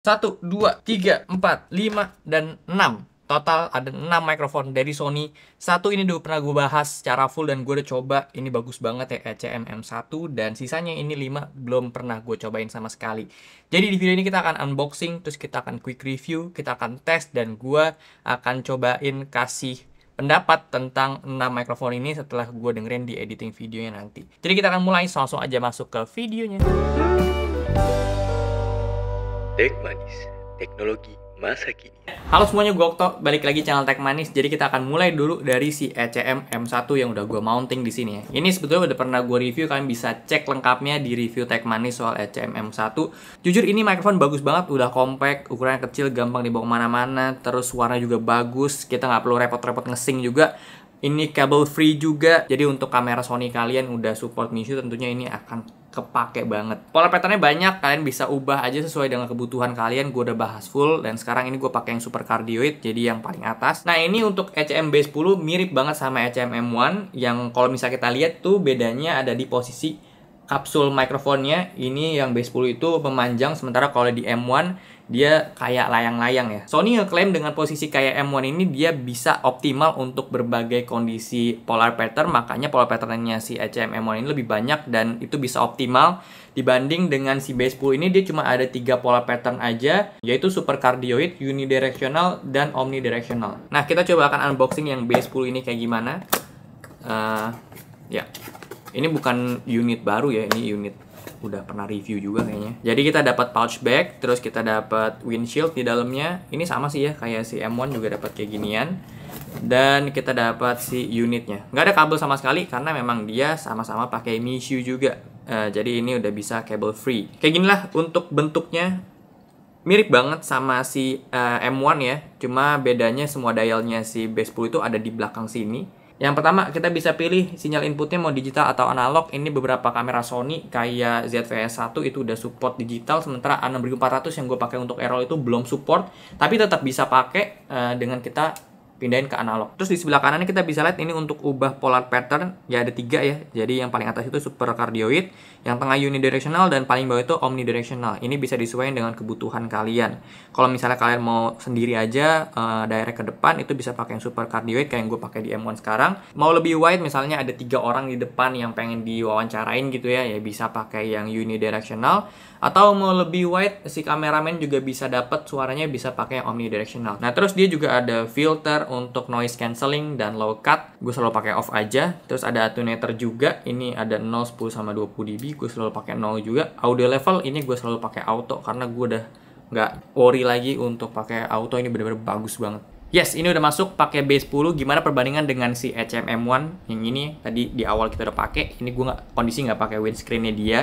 1, 2, 3, 4, 5, dan 6. Total ada 6 mikrofon dari Sony. Satu ini udah pernah gue bahas secara full dan gue udah coba. Ini bagus banget ya, ECM M1. Dan sisanya ini 5 belum pernah gue cobain sama sekali. Jadi di video ini kita akan unboxing, terus kita akan quick review, kita akan tes, dan gue akan cobain kasih pendapat tentang 6 mikrofon ini setelah gue dengerin di editing videonya nanti. Jadi kita akan mulai, langsung aja masuk ke videonya. Tech Manis, teknologi masa kini. Halo semuanya, gue Okto, balik lagi channel Tech Manis. Jadi kita akan mulai dulu dari si ECM M1 yang udah gue mounting di sini ya. Ini sebetulnya udah pernah gue review, kalian bisa cek lengkapnya di review Tech Manis soal ECM M1. Jujur ini mikrofon bagus banget, udah compact, ukurannya kecil, gampang dibawa kemana-mana, terus suara juga bagus, kita nggak perlu repot-repot ngesing juga. Ini cable free juga, jadi untuk kamera Sony kalian udah support Misu, tentunya ini akan kepake banget. Polar patternnya banyak, kalian bisa ubah aja sesuai dengan kebutuhan kalian. Gue udah bahas full, dan sekarang ini gue pakai yang super cardioid, jadi yang paling atas. Nah ini untuk ECM B10 mirip banget sama ECM M1, yang kalau misalnya kita lihat tuh bedanya ada di posisi kapsul mikrofonnya. Ini yang B10 itu memanjang, sementara kalau di M1 dia kayak layang-layang ya. Sony ngeklaim dengan posisi kayak M1 ini dia bisa optimal untuk berbagai kondisi polar pattern, makanya polar patternnya si ECM M1 ini lebih banyak dan itu bisa optimal dibanding dengan si B10 ini. Dia cuma ada 3 polar pattern aja, yaitu super cardioid, unidirectional, dan omnidirectional. Nah kita coba akan unboxing yang B10 ini kayak gimana. Ya, ini bukan unit baru ya, ini unit udah pernah review juga kayaknya. Jadi kita dapat pouch bag, terus kita dapat windshield di dalamnya. Ini sama sih ya, kayak si M1 juga dapat kayak ginian. Dan kita dapat si unitnya. Nggak ada kabel sama sekali karena memang dia sama-sama pakai Misu juga. Jadi ini udah bisa cable free. Kayak ginilah untuk bentuknya. Mirip banget sama si M1 ya. Cuma bedanya semua dialnya si B10 itu ada di belakang sini. Yang pertama, kita bisa pilih sinyal inputnya mau digital atau analog. Ini beberapa kamera Sony kayak ZV-S1 itu udah support digital, sementara A6400 yang gue pakai untuk Errol itu belum support, tapi tetap bisa pakai dengan kita pindahin ke analog. Terus di sebelah kanannya kita bisa lihat ini untuk ubah polar pattern, ya ada 3 ya. Jadi yang paling atas itu super cardioid, yang tengah unidirectional, dan paling bawah itu omnidirectional. Ini bisa disesuaikan dengan kebutuhan kalian. Kalau misalnya kalian mau sendiri aja direct ke depan, itu bisa pakai yang super cardioid kayak yang gue pakai di M1 sekarang. Mau lebih wide, misalnya ada 3 orang di depan yang pengen diwawancarain gitu ya, ya bisa pakai yang unidirectional. Atau mau lebih wide, si kameramen juga bisa dapat suaranya, bisa pakai yang omnidirectional. Nah terus dia juga ada filter untuk noise cancelling dan low cut. Gue selalu pakai off aja. Terus ada attenuator juga. Ini ada 0, 10 sama 20 dB. Gue selalu pakai 0 juga. Audio level ini gue selalu pakai auto karena gue udah nggak worry lagi untuk pakai auto. Ini bener-bener bagus banget. Yes, ini udah masuk pakai B10. Gimana perbandingan dengan si ECM M1 yang ini tadi di awal kita udah pakai. Ini gue kondisi nggak pakai windscreennya dia.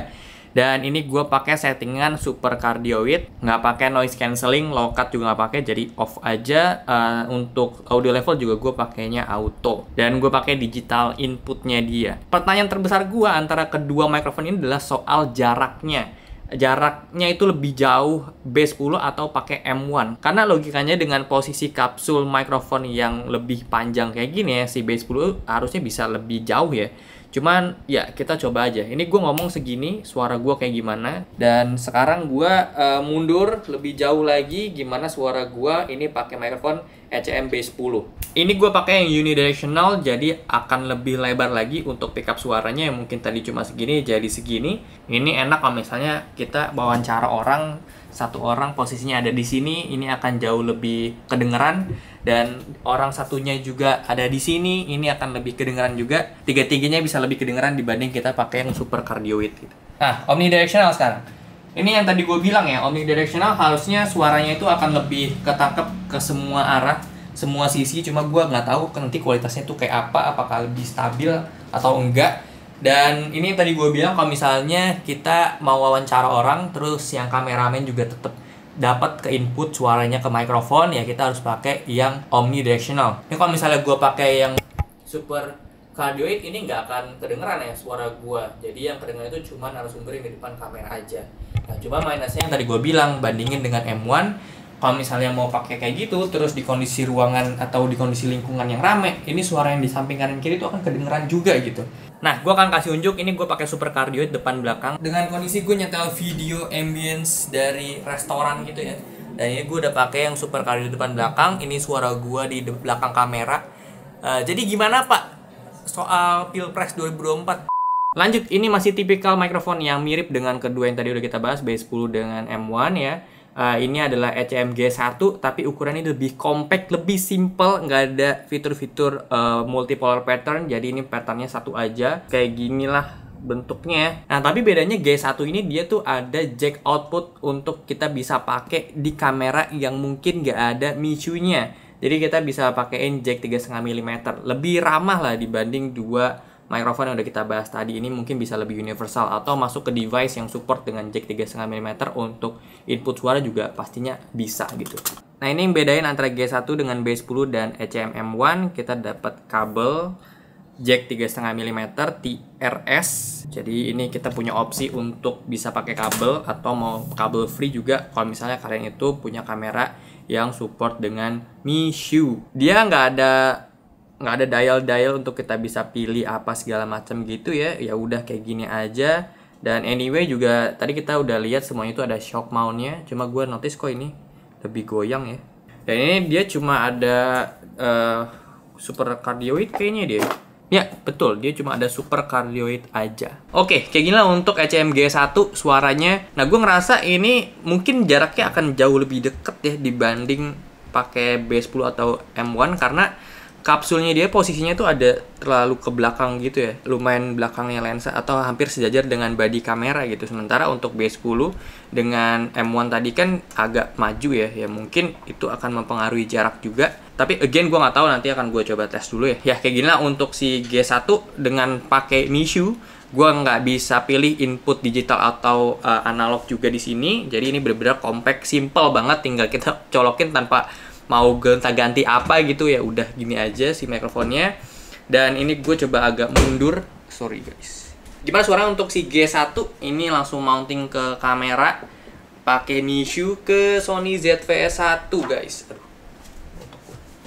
Dan ini gue pakai settingan super cardioid, nggak pakai noise cancelling, low cut juga nggak pakai, jadi off aja. Untuk audio level juga gue pakainya auto, dan gue pakai digital inputnya dia. Pertanyaan terbesar gue antara kedua mikrofon ini adalah soal jaraknya. Jaraknya itu lebih jauh B10 atau pakai M1, karena logikanya dengan posisi kapsul mikrofon yang lebih panjang kayak gini ya, si B10 harusnya bisa lebih jauh ya. Cuman ya kita coba aja. Ini gue ngomong segini, suara gue kayak gimana. Dan sekarang gue mundur lebih jauh lagi, gimana suara gue ini pakai mikrofon ECM B10. Ini gue pakai yang unidirectional, jadi akan lebih lebar lagi untuk pickup suaranya, yang mungkin tadi cuma segini jadi segini. Ini enak kalau misalnya kita wawancara orang, satu orang posisinya ada di sini, ini akan jauh lebih kedengeran. Dan orang satunya juga ada di sini, ini akan lebih kedengeran juga. Tiga-tiganya bisa lebih kedengeran dibanding kita pakai yang super cardioid gitu. Nah, omnidirectional sekarang. Ini yang tadi gue bilang ya, omnidirectional harusnya suaranya itu akan lebih ketangkep ke semua arah, semua sisi. Cuma gue nggak tahu nanti kualitasnya tuh kayak apa, apakah lebih stabil atau enggak. Dan ini yang tadi gue bilang, kalau misalnya kita mau wawancara orang, terus yang kameramen juga tetap dapat ke input suaranya ke mikrofon, ya kita harus pakai yang omnidirectional. Ini kalau misalnya gue pakai yang super cardioid, ini nggak akan kedengeran ya suara gue. Jadi yang kedengeran itu cuma narasumber yang di depan kamera aja. Nah cuma minusnya yang tadi gue bilang, bandingin dengan M1, Kalau misalnya mau pakai kayak gitu, terus di kondisi ruangan atau di kondisi lingkungan yang rame, ini suara yang di samping kanan kiri itu akan kedengeran juga gitu. Nah, gue akan kasih unjuk, ini gue pakai super cardioid depan belakang. Dengan kondisi gue nyetel video ambience dari restoran gitu ya. Dan ini gue udah pakai yang super cardioid depan belakang, ini suara gue di belakang kamera. Jadi gimana Pak soal Pilpres 2024? Lanjut, ini masih tipikal mikrofon yang mirip dengan kedua yang tadi udah kita bahas, B10 dengan M1 ya. Ini adalah ECM G1 tapi ukurannya lebih compact, lebih simple, nggak ada fitur-fitur multipolar pattern, jadi ini patternnya satu aja, kayak ginilah bentuknya. Nah tapi bedanya G1 ini dia tuh ada jack output untuk kita bisa pakai di kamera yang mungkin nggak ada MISU-nya. Jadi kita bisa pakaiin jack 3,5 mm, lebih ramah lah dibanding dua mikrofon yang udah kita bahas tadi. Ini mungkin bisa lebih universal atau masuk ke device yang support dengan jack 3,5 mm untuk input suara juga pastinya bisa gitu. Nah ini yang bedain antara G1 dengan B10 dan ECM M1, kita dapat kabel jack 3,5 mm TRS. Jadi ini kita punya opsi untuk bisa pakai kabel atau mau kabel free juga kalau misalnya kalian itu punya kamera yang support dengan MISU. Dia nggak ada dial untuk kita bisa pilih apa segala macam gitu ya. Ya udah kayak gini aja. Dan anyway juga tadi kita udah lihat semuanya itu ada shock mount-nya. Cuma gue notice kok ini lebih goyang ya. Dan ini dia cuma ada super cardioid kayaknya dia. Ya betul, dia cuma ada super cardioid aja. Oke, kayak gini lah untuk ECM G1 suaranya. Nah gue ngerasa ini mungkin jaraknya akan jauh lebih deket ya dibanding pakai B10 atau M1 karena kapsulnya dia posisinya tuh ada terlalu ke belakang gitu ya, lumayan belakangnya lensa atau hampir sejajar dengan body kamera gitu. Sementara untuk B10 dengan M1 tadi kan agak maju ya mungkin itu akan mempengaruhi jarak juga. Tapi again gue nggak tahu, nanti akan gue coba tes dulu ya. Ya kayak gini lah untuk si G1 dengan pakai MISU. Gue nggak bisa pilih input digital atau analog juga di sini. Jadi ini benar-benar compact, simple banget, tinggal kita colokin tanpa mau gonta-ganti apa gitu ya, udah gini aja si mikrofonnya. Dan ini gue coba agak mundur, sorry guys. Gimana suara untuk si G1? Ini langsung mounting ke kamera pakai MISU ke Sony ZV-E1 guys.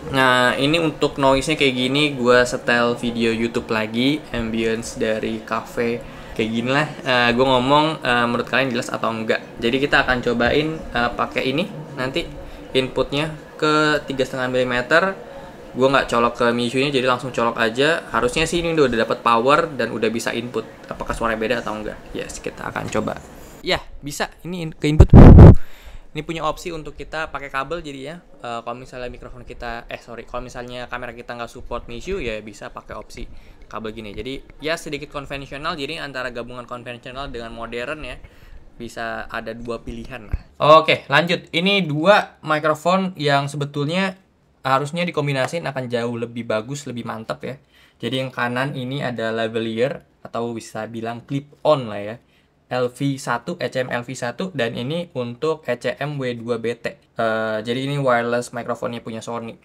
Nah ini untuk noise-nya kayak gini, gue setel video YouTube lagi, ambience dari cafe kayak gini lah. Gue ngomong menurut kalian jelas atau enggak. Jadi kita akan cobain pakai ini nanti inputnya ke 3,5 mm. Gue nggak colok ke MISU-nya, jadi langsung colok aja. Harusnya sih ini udah dapat power dan udah bisa input. Apakah suaranya beda atau enggak? Yes, kita akan coba. Ya, bisa. Ini ke input. Ini punya opsi untuk kita pakai kabel jadi ya. Kalau misalnya mikrofon kita, kalau misalnya kamera kita nggak support MISU, ya bisa pakai opsi kabel gini. Jadi ya sedikit konvensional. Jadi antara gabungan konvensional dengan modern ya. Bisa ada dua pilihan lah. Oke, lanjut. Ini dua mikrofon yang sebetulnya harusnya dikombinasiin akan jauh lebih bagus, lebih mantap ya. Jadi yang kanan ini ada lavalier atau bisa bilang clip on lah ya. LV1, ECM LV1, dan ini untuk ECM W2BT. Jadi ini wireless mikrofonnya punya Sony.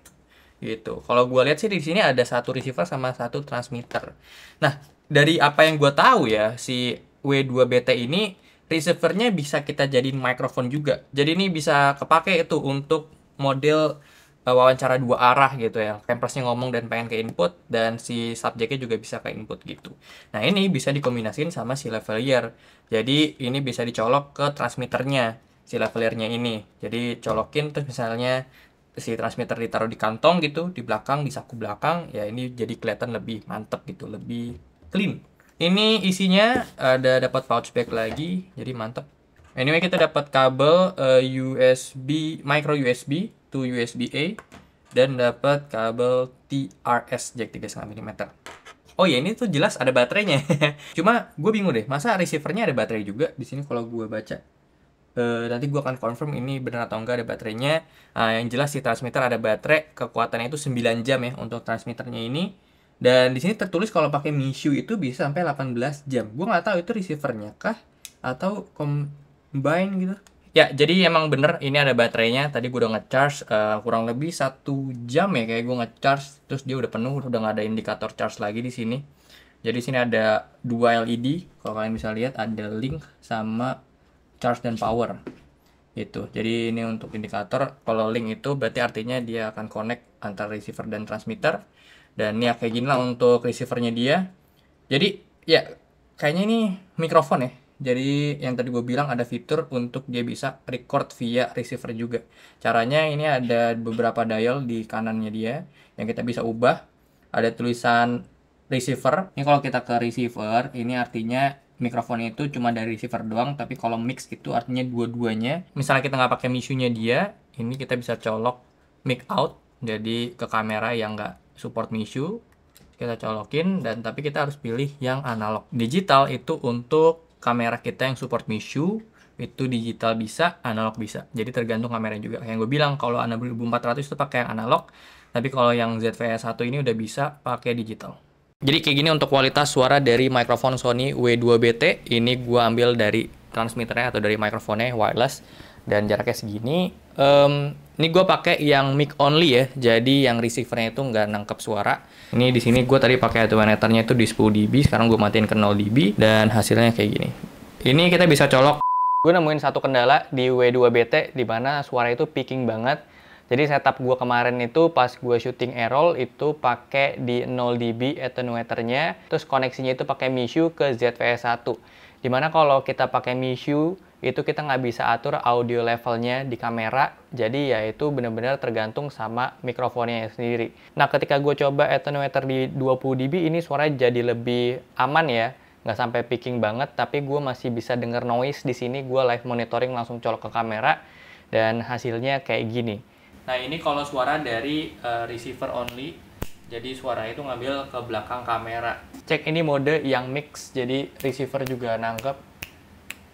Gitu. Kalau gue lihat sih di sini ada satu receiver sama satu transmitter. Nah, dari apa yang gue tahu ya, si W2BT ini receivernya bisa kita jadiin mikrofon juga. Jadi ini bisa kepake itu untuk model wawancara dua arah gitu ya. Campersnya ngomong dan pengen ke input, dan si subjeknya juga bisa ke input gitu. Nah ini bisa dikombinasiin sama si lavalier. Jadi ini bisa dicolok ke transmitternya, si lavaliernya ini. Jadi colokin terus misalnya si transmitter ditaruh di kantong gitu, di belakang, di saku belakang. Ya ini jadi kelihatan lebih mantep gitu, lebih clean. Ini isinya ada dapat pouch bag lagi, jadi mantep. Anyway kita dapat kabel USB, micro USB to USB A, dan dapat kabel TRS jack 3,5 mm. Oh ya ini tuh jelas ada baterainya. Cuma gue bingung deh, masa receivernya ada baterai juga di sini kalau gue baca. Nanti gue akan confirm ini benar atau enggak ada baterainya. Yang jelas si transmitter ada baterai, kekuatannya itu 9 jam ya untuk transmitternya ini. Dan di sini tertulis kalau pakai MISU itu bisa sampai 18 jam. Gue nggak tahu itu receivernya kah atau combine gitu. Ya, jadi emang bener ini ada baterainya. Tadi gue udah ngecharge kurang lebih 1 jam ya kayak gue ngecharge, terus dia udah penuh, udah nggak ada indikator charge lagi di sini. Jadi sini ada 2 LED. Kalau kalian bisa lihat ada link sama charge dan power. Gitu. Jadi ini untuk indikator. Kalau link itu berarti artinya dia akan connect antara receiver dan transmitter. Dan ya kayak gini lah untuk receivernya dia. Jadi ya kayaknya ini mikrofon ya. Jadi yang tadi gue bilang ada fitur untuk dia bisa record via receiver juga. Caranya ini ada beberapa dial di kanannya dia yang kita bisa ubah. Ada tulisan receiver. Ini kalau kita ke receiver, ini artinya mikrofon itu cuma dari receiver doang, tapi kalau mix itu artinya dua-duanya. Misalnya kita nggak pakai misunya dia, ini kita bisa colok mic out, jadi ke kamera yang nggak support misu. Kita colokin, dan tapi kita harus pilih yang analog. Digital itu untuk kamera kita yang support misu, itu digital bisa, analog bisa. Jadi tergantung kamera juga. Yang gue bilang, kalau Ana 1400 itu pakai yang analog, tapi kalau yang ZVE1 ini udah bisa pakai digital. Jadi kayak gini untuk kualitas suara dari mikrofon Sony W2BT. Ini gue ambil dari transmitternya atau dari mikrofonnya wireless, dan jaraknya segini. Ini gue pakai yang mic only ya, jadi yang receivernya itu nggak nangkep suara. Ini di sini gue tadi pakai attenuatornya itu di 10 dB, sekarang gue matiin ke 0 dB, dan hasilnya kayak gini. Ini kita bisa colok. Gue nemuin satu kendala di W2BT di mana suara itu picking banget. Jadi setup gue kemarin itu pas gue syuting A-roll itu pakai di 0 dB attenuatornya, terus koneksinya itu pakai Misu ke ZVE1. Dimana kalau kita pakai Misu itu kita nggak bisa atur audio levelnya di kamera, jadi ya itu benar-benar tergantung sama mikrofonnya sendiri. Nah ketika gue coba attenuator di 20 dB ini suaranya jadi lebih aman ya, nggak sampai picking banget, tapi gue masih bisa denger noise di sini. Gue live monitoring langsung colok ke kamera dan hasilnya kayak gini. Nah ini kalau suara dari receiver only, jadi suara itu ngambil ke belakang kamera. Cek ini mode yang mix, jadi receiver juga nangkep,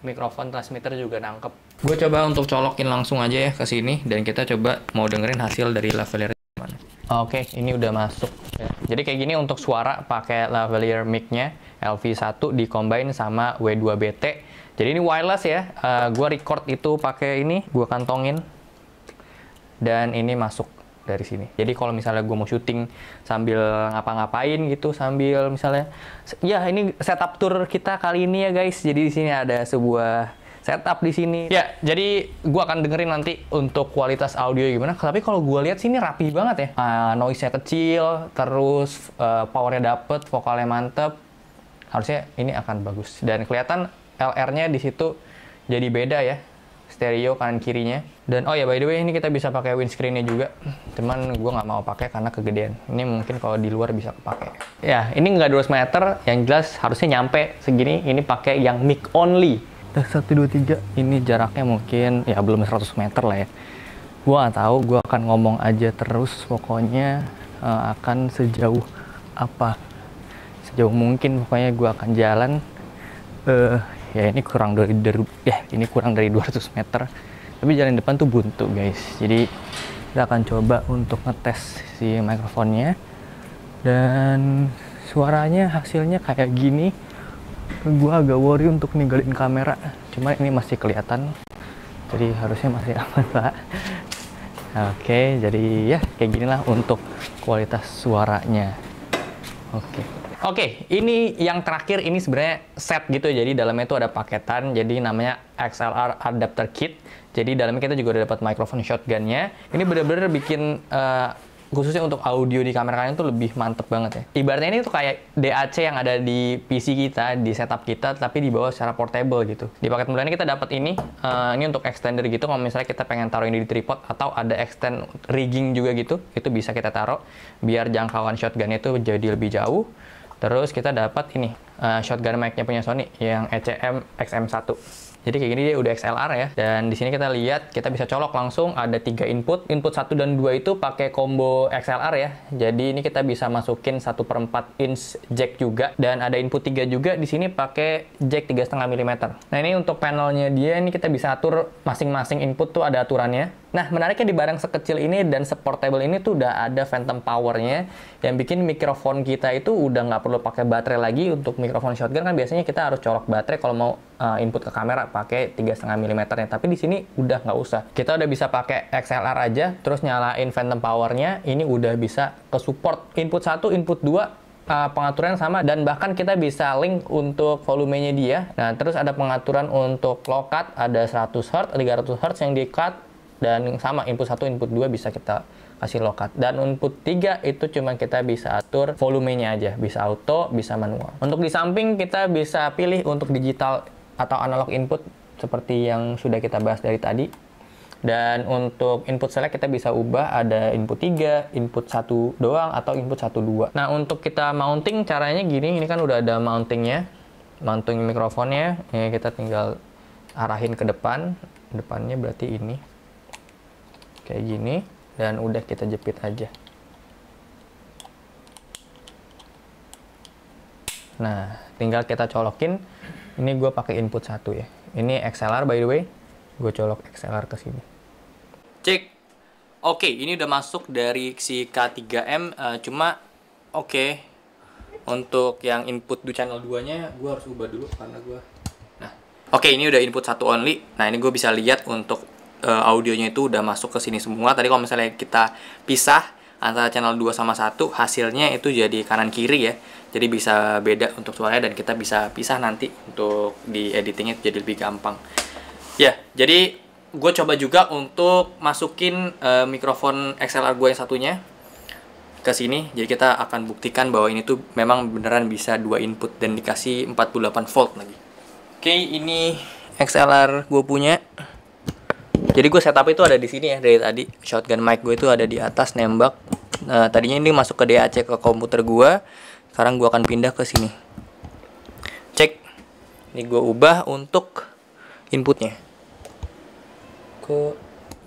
mikrofon transmitter juga nangkep. Gue coba untuk colokin langsung aja ya ke sini, dan kita coba mau dengerin hasil dari lavalier gimana. Oke, ini udah masuk. Ya. Jadi kayak gini untuk suara pakai lavalier mic-nya LV1 di-combine sama W2BT. Jadi ini wireless ya. Gue record itu pakai ini, gue kantongin. Dan ini masuk dari sini. Jadi kalau misalnya gue mau syuting sambil ngapa-ngapain gitu, sambil misalnya, ya ini setup tour kita kali ini ya guys. Jadi di sini ada sebuah setup di sini. Ya, jadi gue akan dengerin nanti untuk kualitas audio gimana. Tapi kalau gue lihat sini rapi banget ya. Noise-nya kecil, terus powernya dapet, vokalnya mantep. Harusnya ini akan bagus. Dan kelihatan LR-nya di situ jadi beda ya. Stereo kanan kirinya. Dan oh ya by the way ini kita bisa pakai windscreen-nya juga, cuman gue nggak mau pakai karena kegedean. Ini mungkin kalau di luar bisa kepake. Ya ini nggak 200 meter, yang jelas harusnya nyampe segini. Ini pakai yang mic only. 1, 2, 3. Ini jaraknya mungkin ya belum 100 meter lah ya. Gue nggak tahu, gue akan ngomong aja terus. Pokoknya akan sejauh apa, sejauh mungkin pokoknya gue akan jalan. Ya ini kurang dari 200 meter. Tapi jalan depan tuh buntu guys. Jadi kita akan coba untuk ngetes si mikrofonnya. Dan suaranya hasilnya kayak gini. Gue agak worry untuk ninggalin kamera. Cuma ini masih kelihatan. Jadi harusnya masih aman pak. Oke, jadi ya kayak ginilah untuk kualitas suaranya. Oke, ini yang terakhir, ini sebenarnya set gitu. Jadi dalamnya itu ada paketan, jadi namanya XLR Adapter Kit. Jadi dalamnya kita juga udah dapat mikrofon shotgun-nya. Ini bener-bener bikin khususnya untuk audio di kamera kalian tuh lebih mantep banget ya. Ibaratnya ini tuh kayak DAC yang ada di PC kita, di setup kita, tapi dibawa secara portable gitu. Di paket mulanya kita dapat ini untuk extender gitu. Kalau misalnya kita pengen taruh ini di tripod atau ada extend rigging juga gitu, itu bisa kita taruh biar jangkauan shotgun-nya itu jadi lebih jauh. Terus kita dapat ini shotgun mic-nya punya Sony yang ECM XM1. Jadi kayak gini dia udah XLR ya. Dan di sini kita lihat kita bisa colok langsung ada 3 input. Input 1 dan 2 itu pakai combo XLR ya. Jadi ini kita bisa masukin 1/4 inch jack juga, dan ada input 3 juga di sini pakai jack 3,5 mm. Nah, ini untuk panelnya dia, ini kita bisa atur masing-masing input tuh ada aturannya. Nah, menariknya di barang sekecil ini dan seportable ini tuh udah ada phantom powernya yang bikin mikrofon kita itu udah nggak perlu pakai baterai lagi. Untuk mikrofon shotgun kan biasanya kita harus colok baterai kalau mau input ke kamera pakai 3,5 mm-nya. Tapi di sini udah nggak usah. Kita udah bisa pakai XLR aja, terus nyalain phantom powernya. Ini udah bisa ke support input 1, input 2 pengaturan sama, dan bahkan kita bisa link untuk volumenya dia. Nah, terus ada pengaturan untuk low cut, ada 100 Hz, 300 Hz yang di cut, dan sama input 1, input 2 bisa kita kasih low cut. Dan input 3 itu cuma kita bisa atur volumenya aja, bisa auto, bisa manual. Untuk di samping kita bisa pilih untuk digital atau analog input seperti yang sudah kita bahas dari tadi. Dan untuk input select kita bisa ubah, ada input 3, input 1 doang, atau input 1, 2. Nah, untuk kita mounting caranya gini, ini kan udah ada mountingnya, mounting mikrofonnya. Ya, kita tinggal arahin ke depan, depannya berarti ini. Kayak gini, dan udah kita jepit aja. Nah, tinggal kita colokin. Ini gue pakai input 1 ya. Ini XLR by the way, gue colok XLR ke sini. Cek. Oke, ini udah masuk dari si K3M, cuma oke. Untuk yang input di channel 2-nya gue harus ubah dulu karena gue. Nah, oke, ini udah input 1 only. Nah, ini gue bisa lihat untuk audionya itu udah masuk ke sini semua. Tadi kalau misalnya kita pisah antara channel 2 sama 1, hasilnya itu jadi kanan kiri ya. Jadi bisa beda untuk suaranya, dan kita bisa pisah nanti untuk di editingnya jadi lebih gampang. Ya, jadi gue coba juga untuk masukin mikrofon XLR gue yang satunya ke sini. Jadi kita akan buktikan bahwa ini tuh memang beneran bisa 2 input dan dikasih 48 volt lagi. Oke, ini XLR gue punya. Jadi gue setup itu ada di sini ya dari tadi. Shotgun mic gue itu ada di atas nembak. Tadinya ini masuk ke DAC ke komputer gue. Sekarang gue akan pindah ke sini. Cek. Ini gue ubah untuk inputnya. Ke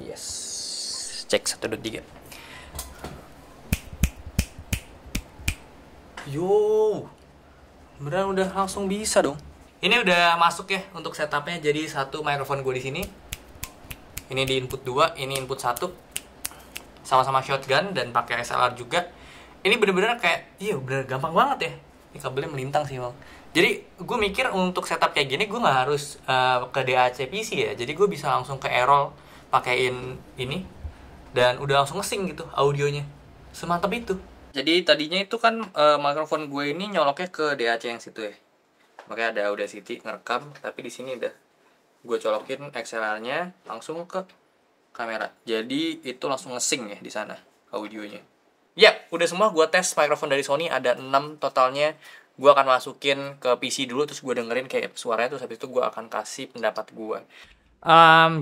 yes. Cek 1 2 3. Yo. Beneran udah langsung bisa dong. Ini udah masuk ya untuk setupnya. Jadi satu mikrofon gue di sini. Ini di input 2, ini input 1. Sama-sama shotgun dan pakai XLR juga. Ini bener-bener kayak, iya bener gampang banget ya. Ini kabelnya melintang sih bang. Jadi gue mikir untuk setup kayak gini gue nggak harus ke DAC PC ya. Jadi gue bisa langsung ke Errol pakein ini dan udah langsung nge-sync gitu audionya. Semantap itu. Jadi tadinya itu kan mikrofon gue ini nyoloknya ke DAC yang situ ya. Makanya ada Audacity ngerekam, tapi di sini udah gue colokin XLR-nya langsung ke kamera. Jadi itu langsung nge-sync ya di sana audionya. Ya, udah semua gue tes mikrofon dari Sony, ada 6 totalnya. Gue akan masukin ke PC dulu, terus gue dengerin kayak suaranya, terus habis itu gue akan kasih pendapat gue.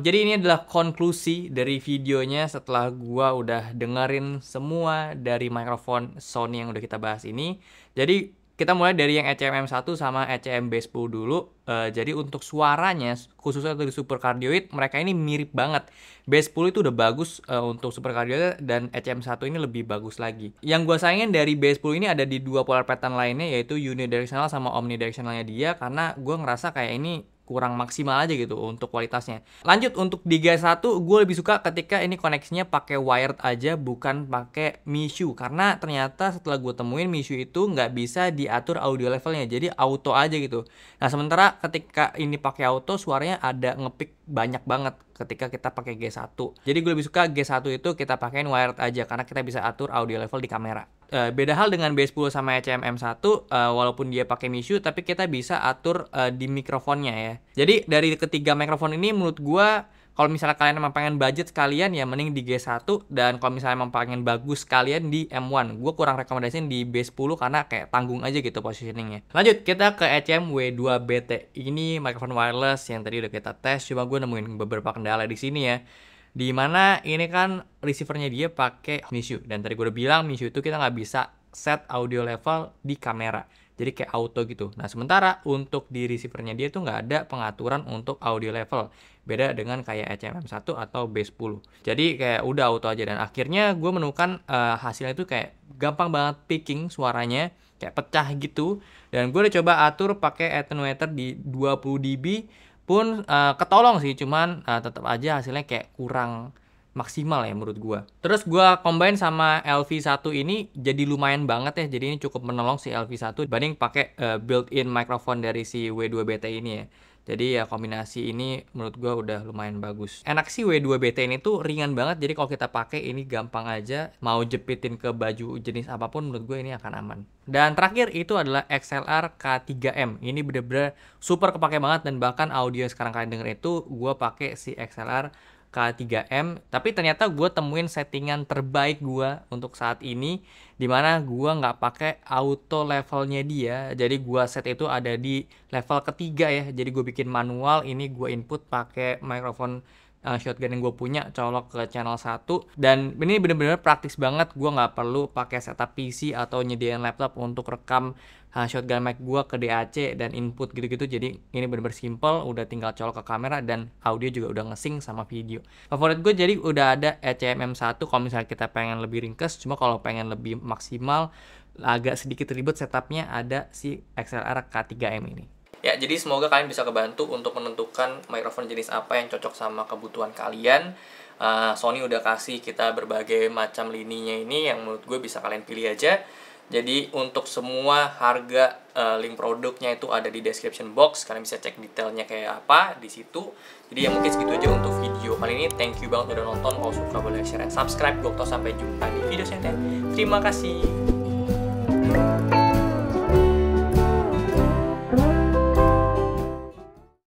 Jadi ini adalah konklusi dari videonya setelah gue udah dengerin semua dari mikrofon Sony yang udah kita bahas ini. Jadi kita mulai dari yang ECM M1 sama ECM B10 dulu. Jadi untuk suaranya, khususnya dari Super Cardioid, mereka ini mirip banget. B10 itu udah bagus untuk Super Cardioid, dan ECM1 ini lebih bagus lagi. Yang gue sayangin dari B10 ini ada di 2 polar pattern lainnya, yaitu unidirectional sama omnidirectionalnya dia, karena gue ngerasa kayak ini kurang maksimal aja gitu untuk kualitasnya. Lanjut untuk di G1, gue lebih suka ketika ini koneksinya pakai wired aja, bukan pakai MISU, karena ternyata setelah gue temuin MISU itu nggak bisa diatur audio levelnya, jadi auto aja gitu. Nah sementara ketika ini pakai auto, suaranya ada ngepick banyak banget ketika kita pakai G1. Jadi gue lebih suka G1 itu kita pakein wired aja, karena kita bisa atur audio level di kamera. Beda hal dengan B10 sama ECM M1, walaupun dia pakai MISU, tapi kita bisa atur di mikrofonnya ya. Jadi dari ketiga mikrofon ini menurut gue, kalau misalnya kalian emang pengen budget sekalian ya mending di G1, dan kalau misalnya emang pengen bagus sekalian di M1. Gue kurang rekomendasiin di B10 karena kayak tanggung aja gitu positioningnya. Lanjut kita ke ECM W2BT. Ini mikrofon wireless yang tadi udah kita tes, cuma gue nemuin beberapa kendala di sini ya. Dimana ini kan receivernya dia pakai MISU, dan tadi gue udah bilang MISU itu kita nggak bisa set audio level di kamera, jadi kayak auto gitu. Nah sementara untuk di receivernya dia tuh nggak ada pengaturan untuk audio level, beda dengan kayak ECM1 atau B10. Jadi kayak udah auto aja, dan akhirnya gue menemukan hasilnya itu kayak gampang banget picking suaranya, kayak pecah gitu. Dan gue udah coba atur pakai attenuator di 20 dB pun ketolong sih, cuman tetap aja hasilnya kayak kurang maksimal ya menurut gua. Terus gua combine sama LV1 ini jadi lumayan banget ya. Jadi ini cukup menolong si LV1 dibanding pakai built-in microphone dari si W2BT ini ya. Jadi ya kombinasi ini menurut gue udah lumayan bagus. Enak sih W2BT ini tuh ringan banget, jadi kalau kita pakai ini gampang aja. Mau jepitin ke baju jenis apapun menurut gue ini akan aman. Dan terakhir itu adalah XLR K3M. Ini bener-bener super kepake banget, dan bahkan audio yang sekarang kalian denger itu gue pakai si XLR K3M, tapi ternyata gue temuin settingan terbaik gue untuk saat ini, dimana gue nggak pakai auto levelnya dia. Jadi gue set itu ada di level ketiga ya, jadi gue bikin manual. Ini gue input pakai mikrofon shotgun yang gue punya, colok ke channel 1, dan ini bener-bener praktis banget. Gue nggak perlu pakai setup PC atau nyediain laptop untuk rekam shotgun mic gue ke DAC dan input gitu-gitu. Jadi ini bener-bener simple, udah tinggal colok ke kamera dan audio juga udah nge-sync sama video. Favorit gue jadi udah ada ECM M1 kalau misalnya kita pengen lebih ringkes. Cuma kalau pengen lebih maksimal, agak sedikit ribet setupnya, ada si XLR K3M ini. Ya, jadi semoga kalian bisa kebantu untuk menentukan mikrofon jenis apa yang cocok sama kebutuhan kalian. Sony udah kasih kita berbagai macam lininya ini yang menurut gue bisa kalian pilih aja. Jadi untuk semua harga link produknya itu ada di description box. Kalian bisa cek detailnya kayak apa di situ. Jadi ya mungkin segitu aja untuk video kali ini. Thank you banget udah nonton. Kalau suka boleh share dan subscribe. Gue sampai jumpa di video selanjutnya. Terima kasih.